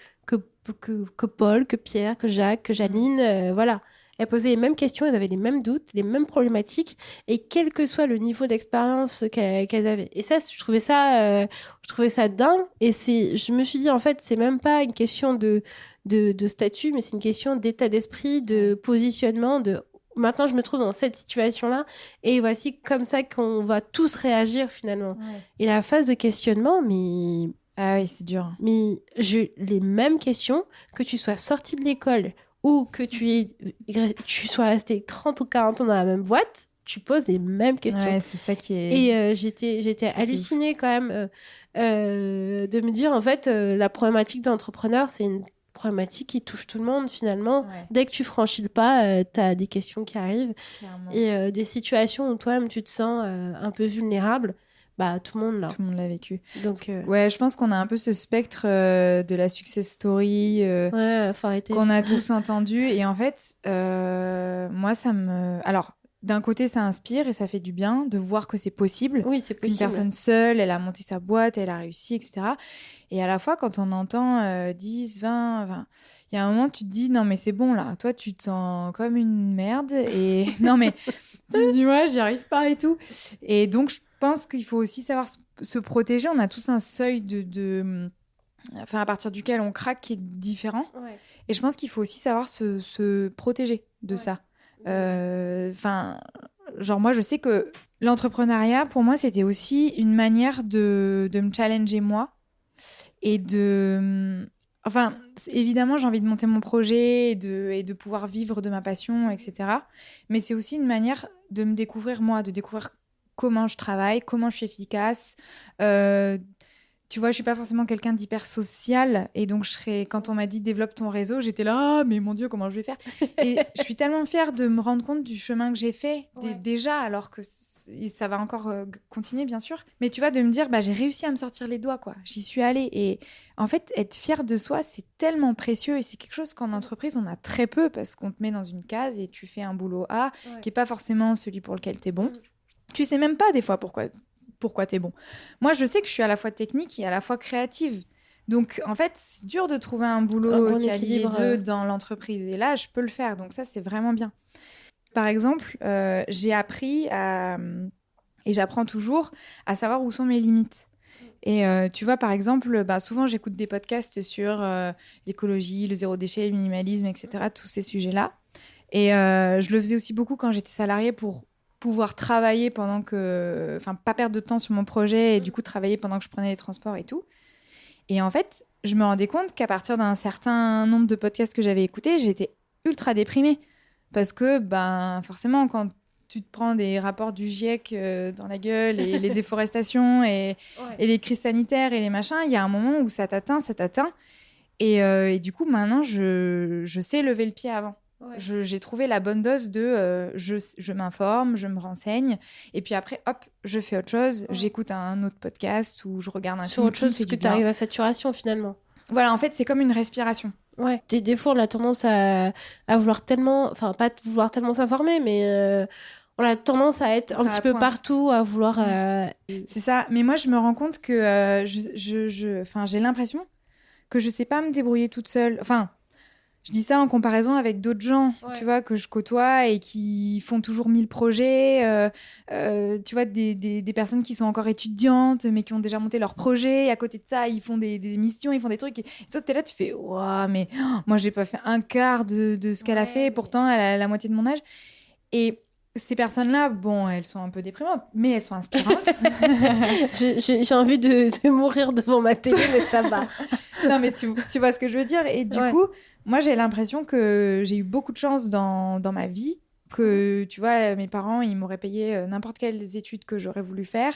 Paul, que Pierre, que Jacques, que Janine. Voilà. Elle posait les mêmes questions, elles avaient les mêmes doutes, les mêmes problématiques, et quel que soit le niveau d'expérience qu'elles avaient. Et ça, je trouvais ça dingue. Et je me suis dit, en fait, c'est même pas une question de statut, mais c'est une question d'état d'esprit, de positionnement, maintenant, je me trouve dans cette situation-là et voici comme ça qu'on va tous réagir finalement. Ouais. Et la phase de questionnement, mais... Ah oui, c'est dur. Mais j'ai les mêmes questions, que tu sois sorti de l'école ou que tu sois resté 30 ou 40 ans dans la même boîte, tu poses les mêmes questions. Ouais, c'est ça qui est... Et j'étais hallucinée quand même de me dire, en fait, la problématique d'entrepreneur, c'est une problématique qui touche tout le monde finalement. Ouais. Dès que tu franchis le pas, tu as des questions qui arrivent. Clairement. Et des situations où toi-même tu te sens un peu vulnérable, tout le monde l'a. Tout le monde l'a vécu. Donc, ouais, je pense qu'on a un peu ce spectre de la success story faut arrêter. Qu'on a tous entendu. Et en fait, moi, ça me... Alors, d'un côté, ça inspire et ça fait du bien de voir que c'est possible. Oui, c'est possible. Une personne seule, elle a monté sa boîte, elle a réussi, etc. Et à la fois, quand on entend 10, 20... il y a un moment, tu te dis, non, mais c'est bon, là. Toi, tu te sens comme une merde. Et non, mais tu te dis, ouais, j'y arrive pas et tout. Et donc, je pense qu'il faut aussi savoir se protéger. On a tous un seuil à partir duquel on craque qui est différent. Ouais. Et je pense qu'il faut aussi savoir se protéger de ça. Genre moi je sais que l'entrepreneuriat pour moi c'était aussi une manière de me challenger moi et de Enfin, évidemment, j'ai envie de monter mon projet et de pouvoir vivre de ma passion, etc. Mais c'est aussi une manière de me découvrir moi, de découvrir comment je travaille, comment je suis efficace. Euh, Tu vois, je suis pas forcément quelqu'un d'hyper social. Et donc, quand on m'a dit développe ton réseau, j'étais là, ah, mais mon Dieu, comment je vais faire? Et je suis tellement fière de me rendre compte du chemin que j'ai fait déjà, alors que ça va encore continuer, bien sûr. Mais tu vois, de me dire, bah, j'ai réussi à me sortir les doigts, quoi. J'y suis allée. Et en fait, être fière de soi, c'est tellement précieux. Et c'est quelque chose qu'en entreprise, on a très peu parce qu'on te met dans une case et tu fais un boulot A qui est pas forcément celui pour lequel tu es bon. Tu sais même pas, des fois, pourquoi t'es bon. Moi, je sais que je suis à la fois technique et à la fois créative. Donc, en fait, c'est dur de trouver un boulot qui allie les deux dans l'entreprise. Et là, je peux le faire. Donc, ça, c'est vraiment bien. Par exemple, j'ai appris et j'apprends toujours à savoir où sont mes limites. Et tu vois, par exemple, souvent, j'écoute des podcasts sur l'écologie, le zéro déchet, le minimalisme, etc., tous ces sujets-là. Et je le faisais aussi beaucoup quand j'étais salariée pour pouvoir travailler enfin, pas perdre de temps sur mon projet et du coup travailler pendant que je prenais les transports et tout. Et en fait, je me rendais compte qu'à partir d'un certain nombre de podcasts que j'avais écoutés, j'étais ultra déprimée. Parce que, forcément, quand tu te prends des rapports du GIEC dans la gueule et les déforestations et les crises sanitaires et les machins, il y a un moment où ça t'atteint. Et du coup, maintenant, je sais lever le pied avant. J'ai trouvé la bonne dose de je m'informe, je me renseigne, et puis après, hop, je fais autre chose, j'écoute un autre podcast ou je regarde un film. Sur autre chose, parce que tu arrives à saturation finalement. Voilà, en fait, c'est comme une respiration. Ouais. Des fois, on a tendance à vouloir tellement, enfin, pas vouloir tellement s'informer, mais on a tendance à être un petit peu partout, à vouloir. C'est ça, mais moi, je me rends compte que j'ai l'impression que je sais pas me débrouiller toute seule. Enfin. Je dis ça en comparaison avec d'autres gens, tu vois, que je côtoie et qui font toujours 1000 projets. Tu vois, des personnes qui sont encore étudiantes, mais qui ont déjà monté leur projet. Et à côté de ça, ils font des missions, ils font des trucs. Et toi, tu es là, tu fais, waouh, mais moi, j'ai pas fait un quart de ce qu'elle a fait. Et pourtant, elle a la moitié de mon âge. Et ces personnes-là, bon, elles sont un peu déprimantes, mais elles sont inspirantes. J'ai envie de mourir devant ma télé, mais ça va. Non, mais tu vois ce que je veux dire. Et du coup, moi, j'ai l'impression que j'ai eu beaucoup de chance dans ma vie, que, tu vois, mes parents, ils m'auraient payé n'importe quelles études que j'aurais voulu faire,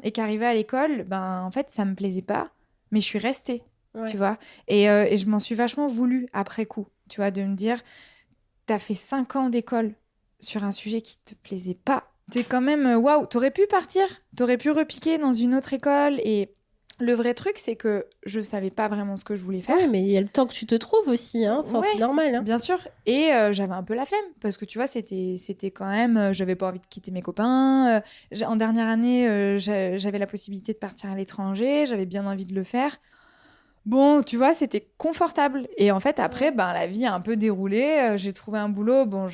et qu'arrivé à l'école, en fait, ça me plaisait pas, mais je suis restée, tu vois. Et je m'en suis vachement voulu après coup, tu vois, de me dire, t'as fait 5 ans d'école sur un sujet qui te plaisait pas. T'es quand même, waouh, t'aurais pu partir, t'aurais pu repiquer dans une autre école. Et le vrai truc, c'est que je savais pas vraiment ce que je voulais faire. Oui, mais il y a le temps que tu te trouves aussi, hein. Enfin, c'est normal. Hein. Bien sûr. Et j'avais un peu la flemme, parce que tu vois, c'était quand même, j'avais pas envie de quitter mes copains. En dernière année, j'avais la possibilité de partir à l'étranger, j'avais bien envie de le faire. Bon, tu vois, c'était confortable. Et en fait, après, la vie a un peu déroulé. J'ai trouvé un boulot. Bon,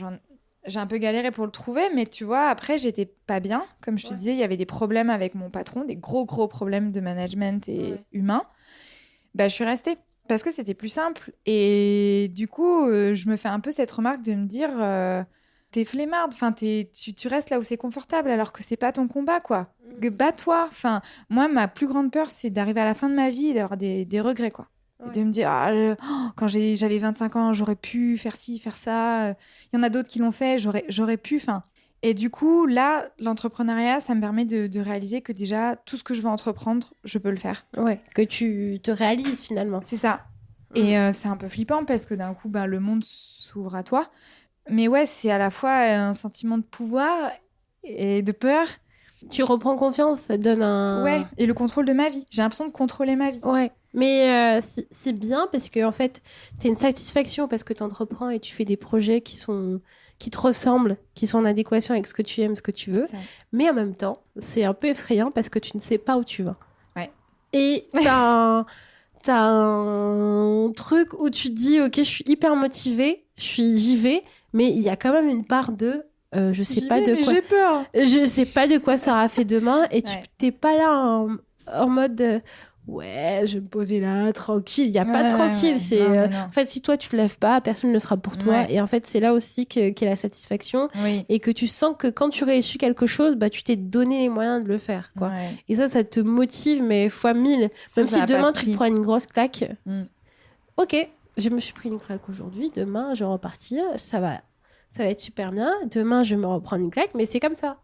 j'ai un peu galéré pour le trouver, mais tu vois, après, j'étais pas bien. Comme je te disais, il y avait des problèmes avec mon patron, des gros problèmes de management et humains. Je suis restée parce que c'était plus simple. Et du coup, je me fais un peu cette remarque de me dire, t'es flemmarde, enfin, tu restes là où c'est confortable alors que c'est pas ton combat, quoi. Bats-toi. Enfin, moi, ma plus grande peur, c'est d'arriver à la fin de ma vie et d'avoir des regrets, quoi. Et de me dire, quand j'avais 25 ans, j'aurais pu faire ci, faire ça. Il y en a d'autres qui l'ont fait, j'aurais pu. Fin. Et du coup, là, l'entrepreneuriat, ça me permet de réaliser que déjà, tout ce que je veux entreprendre, je peux le faire. Ouais, que tu te réalises finalement. C'est ça. Et c'est un peu flippant parce que d'un coup, le monde s'ouvre à toi. Mais ouais, c'est à la fois un sentiment de pouvoir et de peur. Tu reprends confiance, ça te donne un... Ouais, et le contrôle de ma vie. J'ai l'impression de contrôler ma vie. Ouais, mais c'est bien parce que en fait, t'as une satisfaction parce que t'entreprends et tu fais des projets qui te ressemblent, qui sont en adéquation avec ce que tu aimes, ce que tu veux. Mais en même temps, c'est un peu effrayant parce que tu ne sais pas où tu vas. Ouais. Et t'as un truc où tu te dis, ok, je suis hyper motivée, j'y vais, mais il y a quand même une part de... je sais pas de quoi. J'ai peur. Je sais pas de quoi ça aura fait demain et tu t'es pas là en mode ouais, je vais me poser là tranquille. Il y a pas de tranquille. C'est non. en fait si toi tu te lèves pas, personne ne le fera pour toi. Et en fait c'est là aussi qu'est la satisfaction et que tu sens que quand tu réussis quelque chose, tu t'es donné les moyens de le faire quoi. Et ça te motive mais fois 1000. Même si demain tu te prends une grosse claque. ok, je me suis pris une claque aujourd'hui, demain je vais repartir, ça va être super bien, demain je vais me reprendre une claque, mais c'est comme ça.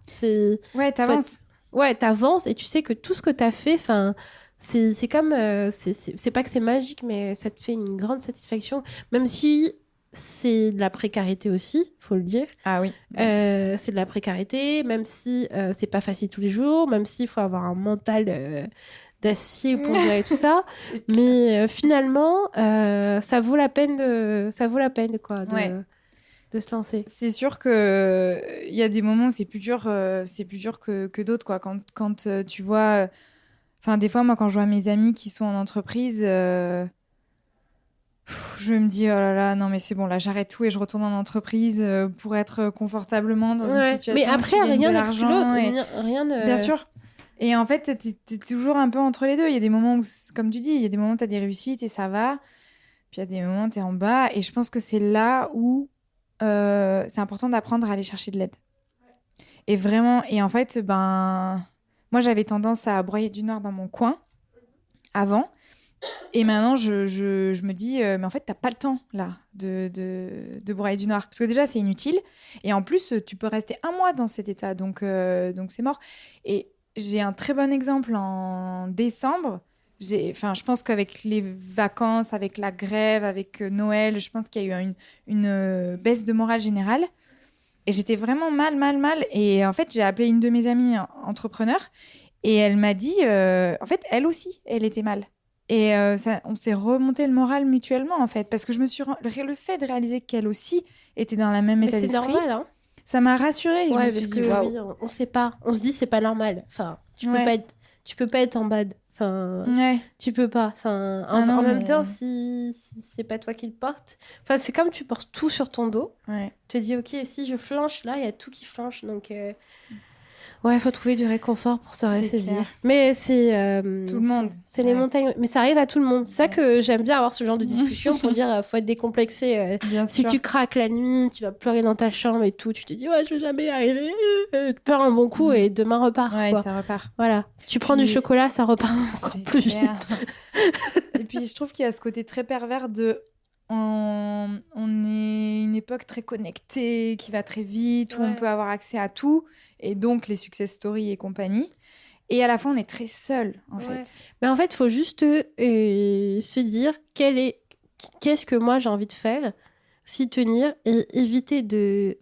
Ouais, t'avances. Ouais, t'avances et tu sais que tout ce que t'as fait, enfin, c'est comme, c'est pas que c'est magique, mais ça te fait une grande satisfaction, même si c'est de la précarité aussi, faut le dire. Ah oui. C'est de la précarité, même si c'est pas facile tous les jours, même s'il faut avoir un mental d'acier pour gérer tout ça. Mais finalement, ça vaut la peine quoi, de se lancer. C'est sûr que il y a des moments où c'est plus dur que d'autres quoi. Quand tu vois, enfin des fois moi quand je vois mes amis qui sont en entreprise, je me dis oh là là non mais c'est bon là j'arrête tout et je retourne en entreprise pour être confortablement dans une situation. Mais après où tu gagnes rien de n'exclut l'argent l'autre, rien ne... Bien sûr. Et en fait, t'es toujours un peu entre les deux. Il y a des moments où, comme tu dis, il y a des moments où t'as des réussites et ça va. Puis il y a des moments où t'es en bas. Et je pense que c'est là où c'est important d'apprendre à aller chercher de l'aide. Et vraiment, et en fait, ben, moi j'avais tendance à broyer du noir dans mon coin avant. Et maintenant, je me dis, mais en fait, t'as pas le temps, là, de broyer du noir. Parce que déjà, c'est inutile. Et en plus, tu peux rester 1 mois dans cet état. Donc c'est mort. Et j'ai un très bon exemple en décembre. Je pense qu'avec les vacances, avec la grève, avec Noël, je pense qu'il y a eu une baisse de morale générale. Et j'étais vraiment mal. Et en fait, j'ai appelé une de mes amies entrepreneurs. Et elle m'a dit, en fait, elle aussi, elle était mal. Et on s'est remonté le moral mutuellement, en fait. Parce que le fait de réaliser qu'elle aussi était dans la même état d'esprit, c'est normal, hein. ça m'a rassurée. Et je me Ouais, suis parce dit, que waouh. oui, on sait pas. On se dit c'est pas normal. Enfin, tu peux pas être en bad. Enfin, Ouais. tu peux pas. Enfin, en même temps, si c'est pas toi qui le portes. Enfin, c'est comme tu portes tout sur ton dos. Ouais. Tu te dis ok, si je flanche là, il y a tout qui flanche. Donc ouais, il faut trouver du réconfort pour se ressaisir. Clair. Mais c'est tout le monde. C'est les montagnes. Mais ça arrive à tout le monde. C'est ça que j'aime bien avoir ce genre de discussion pour dire faut être décomplexé. Si tu craques la nuit, tu vas pleurer dans ta chambre et tout, tu te dis ouais, je vais jamais y arriver. Tu pleures un bon coup et demain repart. Ouais, quoi. ça repart. Voilà. Tu prends du chocolat, ça repart encore plus vite. Et puis je trouve qu'il y a ce côté très pervers de on est une époque très connectée, qui va très vite, où on peut avoir accès à tout, et donc les success stories et compagnie. Et à la fin, on est très seul, en fait. Mais en fait, il faut juste se dire qu'est-ce que moi j'ai envie de faire, s'y tenir et éviter de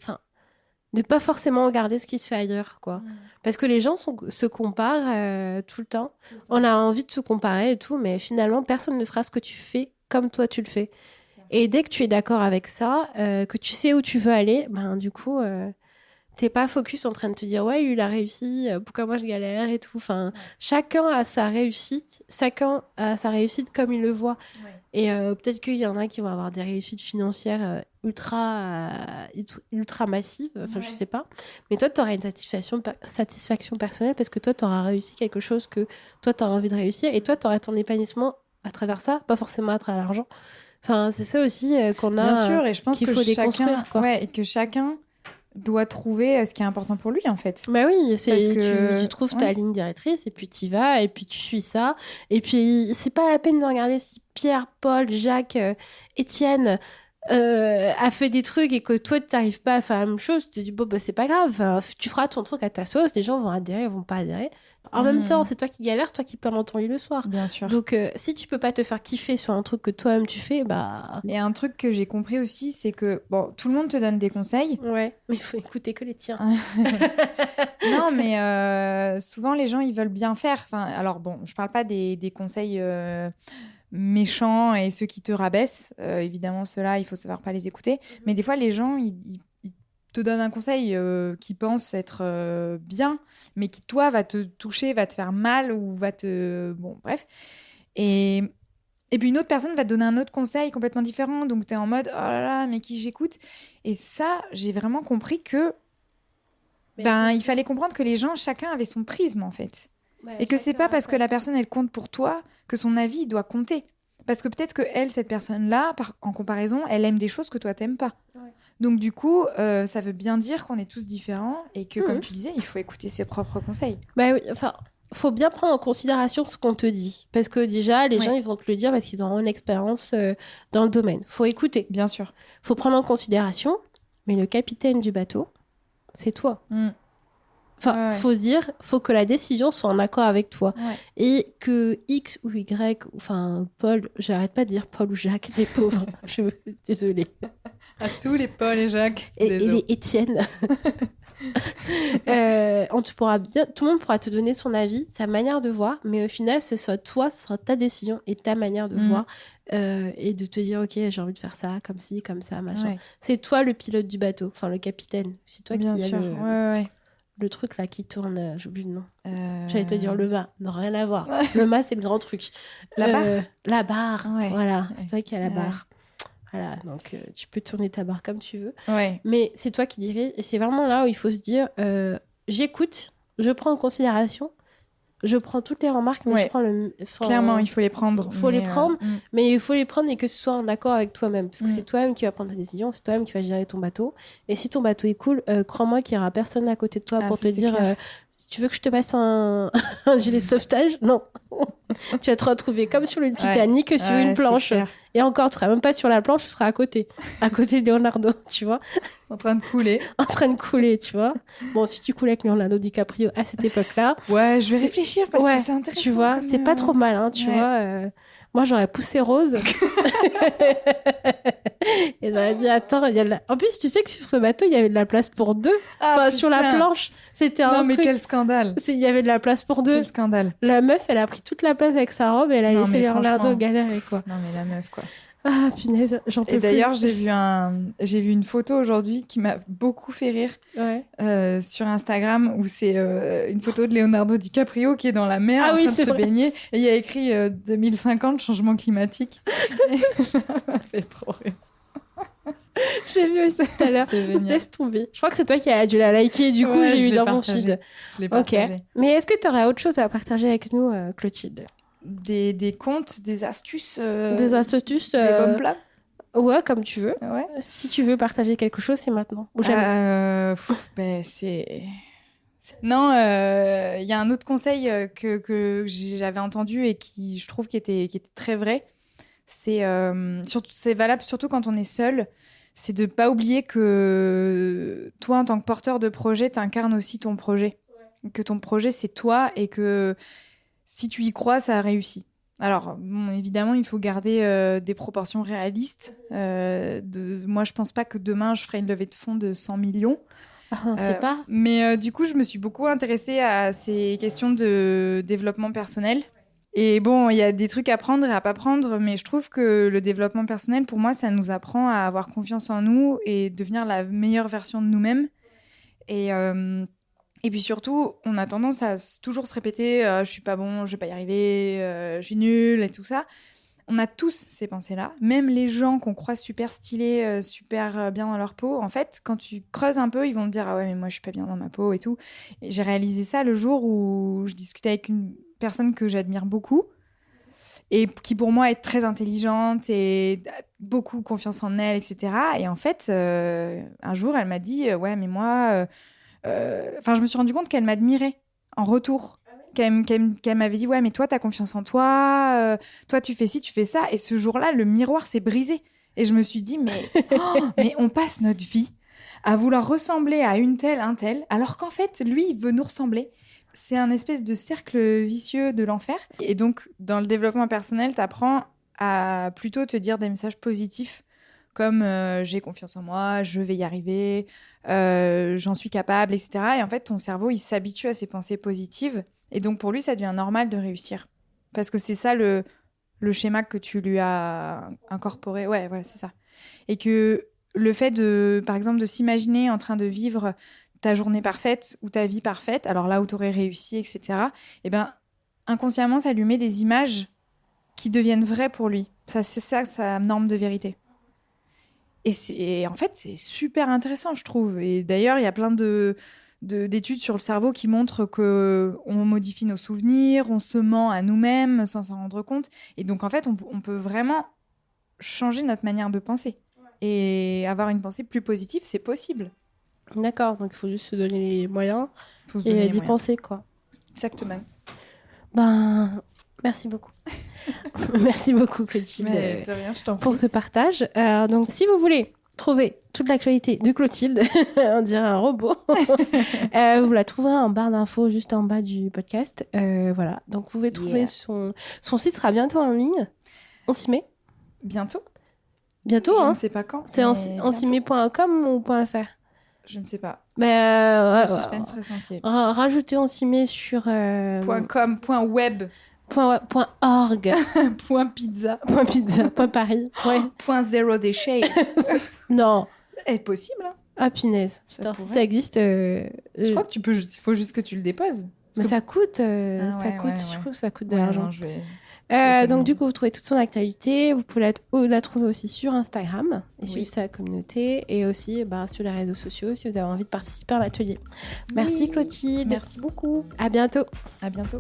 pas forcément regarder ce qui se fait ailleurs, quoi. Parce que les gens se comparent tout le temps. On a envie de se comparer et tout, mais finalement, personne ne fera ce que tu fais comme toi tu le fais. Et dès que tu es d'accord avec ça, que tu sais où tu veux aller, ben du coup, t'es pas focus en train de te dire ouais, il a réussi, pourquoi moi je galère et tout. Enfin, chacun a sa réussite comme il le voit. Ouais. Et peut-être qu'il y en a qui vont avoir des réussites financières ultra massives, enfin je sais pas. Mais toi, tu auras une satisfaction personnelle parce que toi, tu auras réussi quelque chose que toi, tu auras envie de réussir et toi, tu auras ton épanouissement à travers ça, pas forcément à travers l'argent. Enfin, c'est ça aussi qu'on a. Bien sûr, et je pense qu'il faut déconstruire, quoi. Ouais, et que chacun doit trouver ce qui est important pour lui, en fait. Bah oui, tu trouves ta ligne directrice et puis tu y vas et puis tu suis ça. Et puis, c'est pas la peine de regarder si Pierre, Paul, Jacques, Étienne a fait des trucs et que toi, tu n'arrives pas à faire la même chose. Tu te dis, bon, bah, c'est pas grave. Enfin, tu feras ton truc à ta sauce. Les gens vont adhérer, ils vont pas adhérer. En même temps, c'est toi qui galères, toi qui pleures dans ton lit le soir. Bien sûr. Donc, si tu peux pas te faire kiffer sur un truc que toi-même tu fais, bah... Et un truc que j'ai compris aussi, c'est que, bon, tout le monde te donne des conseils. Ouais, mais il faut écouter que les tiens. Non, mais souvent, les gens, ils veulent bien faire. Enfin, alors, bon, je parle pas des conseils méchants et ceux qui te rabaissent. Évidemment, ceux-là, il faut savoir pas les écouter. Mais des fois, les gens, ils te donne un conseil qui pense être bien, mais qui, toi, va te toucher, va te faire mal ou va te... Bon, bref. Et puis, une autre personne va te donner un autre conseil complètement différent. Donc, tu es en mode, oh là là, mais qui j'écoute? Et ça, j'ai vraiment compris que il fallait comprendre que les gens, chacun avait son prisme, en fait. Ouais, et que c'est pas parce que la personne, elle compte pour toi que son avis doit compter. Parce que peut-être que elle, cette personne-là, en comparaison, elle aime des choses que toi, t'aimes pas. Ouais. Donc, du coup, ça veut bien dire qu'on est tous différents et que, comme tu disais, il faut écouter ses propres conseils. Bah oui, enfin, faut bien prendre en considération ce qu'on te dit. Parce que déjà, les Ouais. gens, ils vont te le dire parce qu'ils auront une expérience dans le domaine. Faut écouter. Bien sûr. Faut prendre en considération, mais le capitaine du bateau, c'est toi. Enfin, Ouais. faut se dire, faut que la décision soit en accord avec toi. Ouais. Et que X ou Y, enfin, Paul, j'arrête pas de dire Paul ou Jacques, les pauvres, désolée. À tous les Paul et Jacques. Et les Étienne. Tout le monde pourra te donner son avis, sa manière de voir, mais au final, ce sera toi, ce sera ta décision et ta manière de voir et de te dire, ok, j'ai envie de faire ça, comme ci, comme ça, machin. Ouais. C'est toi le pilote du bateau, enfin le capitaine. C'est toi Bien qui sûr. a Ouais. le truc là qui tourne, j'oublie le nom. J'allais te dire le mât, non, rien à voir. Le mât, c'est le grand truc. La barre. La barre, Ouais. voilà, c'est toi qui as la Ouais. barre. Voilà, donc tu peux tourner ta barre comme tu veux. Ouais. Mais c'est toi qui dirige. Et c'est vraiment là où il faut se dire, j'écoute, je prends en considération, je prends toutes les remarques, mais Ouais. je prends Clairement, il faut les prendre. faut les prendre, mm. mais il faut les prendre et que ce soit en accord avec toi-même. Parce que Mm. c'est toi-même qui va prendre ta décision, c'est toi-même qui va gérer ton bateau. Et si ton bateau est cool, crois-moi qu'il n'y aura personne à côté de toi Ah, pour ça, te c'est dire clair. tu veux que je te passe un gilet de sauvetage? Non. Tu vas te retrouver comme sur le Titanic sur Ouais, une c'est planche. clair. Et encore, tu seras même pas sur la planche, tu seras à côté de Leonardo, tu vois, En train de couler. en train de couler, tu vois. Bon, si tu coulais avec Leonardo DiCaprio à cette époque-là, Ouais, je vais C'est- réfléchir parce ouais, que c'est intéressant. tu vois, comme, c'est pas trop mal, hein, tu ouais. vois. Moi, j'aurais poussé Rose. Et j'aurais dit, attends, en plus, tu sais que sur ce bateau, il y avait de la place pour deux. Enfin, sur la putain. planche, c'était un Non, mais truc. quel scandale. Il y avait de la place pour deux. Quel scandale. La meuf, elle a pris toute la place avec sa robe et elle a Non, laissé mais Leonardo franchement. galérer, quoi. Non, mais la meuf, quoi. Ah, punaise, j'en peux Et plus. d'ailleurs, j'ai vu une photo aujourd'hui qui m'a beaucoup fait rire Ouais. sur Instagram où c'est une photo de Leonardo DiCaprio qui est dans la mer Ah en oui, train de c'est se vrai. baigner et il y a écrit 2050 changement climatique. Ça m'a fait trop rire. Je l'ai vu aussi tout à l'heure. C'est génial. Laisse tomber. Je crois que c'est toi qui as dû la liker, du coup, Ouais, j'ai je eu l'ai dans mon partagé. feed. Je l'ai Ok. partagé. Mais est-ce que tu aurais autre chose à partager avec nous, Clotilde? Des contes, des astuces, Des astuces des bons plats. Ouais, comme tu veux. Ouais. Si tu veux partager quelque chose, c'est maintenant. Ou jamais. Non, il y a un autre conseil que j'avais entendu et qui, je trouve, qui était très vrai. C'est valable surtout quand on est seul. C'est de pas oublier que toi, en tant que porteur de projet, t'incarnes aussi ton projet. Ouais. Que ton projet, c'est toi et que si tu y crois, ça réussit. Alors, bon, évidemment, il faut garder des proportions réalistes. Moi, je pense pas que demain, je ferai une levée de fonds de 100 millions. On ne sait pas. Mais du coup, je me suis beaucoup intéressée à ces questions de développement personnel. Et bon, il y a des trucs à prendre et à pas prendre, mais je trouve que le développement personnel, pour moi, ça nous apprend à avoir confiance en nous et devenir la meilleure version de nous-mêmes. Et puis surtout, on a tendance à toujours se répéter je suis pas bon, je vais pas y arriver, je suis nulle et tout ça. On a tous ces pensées-là. Même les gens qu'on croit super stylés, super bien dans leur peau, en fait, quand tu creuses un peu, ils vont te dire ah ouais, mais moi je suis pas bien dans ma peau et tout. Et j'ai réalisé ça le jour où je discutais avec une personne que j'admire beaucoup et qui pour moi est très intelligente et a beaucoup confiance en elle, etc. Et en fait, un jour, elle m'a dit ouais, mais moi... je me suis rendu compte qu'elle m'admirait en retour. Qu'elle m'avait dit ouais, mais toi, t'as confiance en toi, toi, tu fais ci, tu fais ça. Et ce jour-là, le miroir s'est brisé. Et je me suis dit, mais on passe notre vie à vouloir ressembler à une telle, un tel, alors qu'en fait, lui, il veut nous ressembler. C'est un espèce de cercle vicieux de l'enfer. Et donc, dans le développement personnel, t'apprends à plutôt te dire des messages positifs comme j'ai confiance en moi, je vais y arriver, j'en suis capable, etc. Et en fait, ton cerveau, il s'habitue à ces pensées positives. Et donc, pour lui, ça devient normal de réussir. Parce que c'est ça le schéma que tu lui as incorporé. Ouais, voilà, c'est ça. Et que le fait, par exemple, de s'imaginer en train de vivre ta journée parfaite ou ta vie parfaite, alors là où tu aurais réussi, etc., eh ben, inconsciemment, ça lui met des images qui deviennent vraies pour lui. C'est ça sa norme de vérité. Et en fait, c'est super intéressant, je trouve. Et d'ailleurs, il y a plein d'études sur le cerveau qui montrent qu'on modifie nos souvenirs, on se ment à nous-mêmes sans s'en rendre compte. Et donc, en fait, on peut vraiment changer notre manière de penser. Et avoir une pensée plus positive, c'est possible. D'accord, donc il faut juste se donner les moyens Faut se donner et les d'y moyens. penser, quoi. Exactement. Merci beaucoup. Merci beaucoup, Clotilde, De rien, je t'en prie. pour ce partage. Donc, si vous voulez trouver toute l'actualité de Clotilde, on dirait un robot, vous la trouverez en barre d'infos juste en bas du podcast. Voilà. Donc, vous pouvez trouver son site sera bientôt en ligne. On s'y met Bientôt. Bientôt, Je hein. ne sais pas quand. C'est onsimet.com ou .fr? Je ne sais pas. Mais Le suspense ressenti. rajoutez on s'y met sur .com, .web, .org, .pizza, .pizza, .paris. Ouais. .zero déchet. Non. Est possible. Hein. Ah, punaise. Ça Putain, si pourrait. ça existe. Je crois que tu peux. Il faut juste que tu le déposes. Mais ça coûte. Ah, ça ouais, coûte. ouais, Je ouais. trouve que ça coûte de Ouais, l'argent. non, je vais- Donc, du coup, vous trouvez toute son actualité. Vous pouvez la trouver aussi sur Instagram et suivre sa communauté. Et aussi sur les réseaux sociaux si vous avez envie de participer à l'atelier. Merci, Oui. Clotilde. Merci beaucoup. À bientôt. À bientôt.